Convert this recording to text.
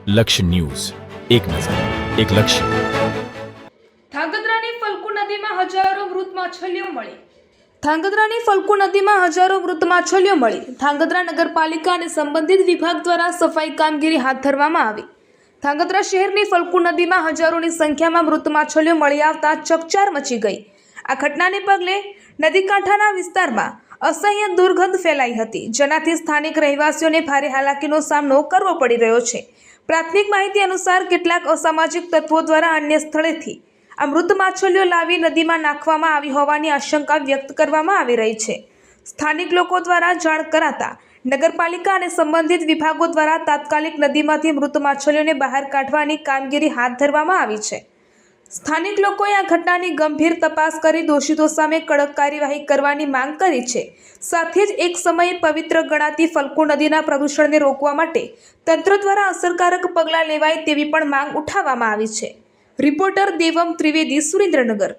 લક્ષ્ય ન્યૂઝ, એક નજર, એક લક્ષ્ય. ધાંગધ્રાની ફલ્ગુ નદીમાં હજારો મૃત માછલીઓ મળી. ધાંગધ્રાની ફલ્ગુ નદીમાં હજારો મૃત માછલીઓ મળી. ધાંગધ્રા નગરપાલિકા અને સંબંધિત વિભાગ દ્વારા સફાઈ કામગીરી હાથ ધરવામાં આવી. ધાંગધ્રા શહેરની ફલ્ગુ નદીમાં હજારોની સંખ્યામાં મૃત માછલીઓ મળી આવતા ચકચાર મચી ગઈ. આ ઘટનાને પગલે નદીકાંઠાના વિસ્તારમાં અસહ્ય દુર્ગંધ ફેલાઈ હતી, જેનાથી સ્થાનિક રહેવાસીઓને ભારે હાલાકીનો સામનો કરવો પડી રહ્યો છે. પ્રાથમિક માહિતી અનુસાર કેટલાક અસામાજિક તત્વો દ્વારા અન્ય સ્થળેથી આ મૃત માછલીઓ લાવી નદીમાં નાખવામાં આવી હોવાની આશંકા વ્યક્ત કરવામાં આવી રહી છે. સ્થાનિક લોકો દ્વારા જાણ કરાતા નગરપાલિકા અને સંબંધિત વિભાગો દ્વારા તાત્કાલિક નદીમાંથી મૃત માછલીઓને બહાર કાઢવાની કામગીરી હાથ ધરવામાં આવી છે. સ્થાનિક લોકોએ આ ઘટનાની ગંભીર તપાસ કરી દોષિતો સામે કડક કાર્યવાહી કરવાની માંગ કરી છે. સાથે જ એક સમયે પવિત્ર ગણાતી ફલ્ગુ નદીના પ્રદૂષણને રોકવા માટે તંત્ર દ્વારા અસરકારક પગલાં લેવાય તેવી પણ માંગ ઉઠાવવામાં આવી છે. રિપોર્ટર દેવમ ત્રિવેદી, સુરેન્દ્રનગર.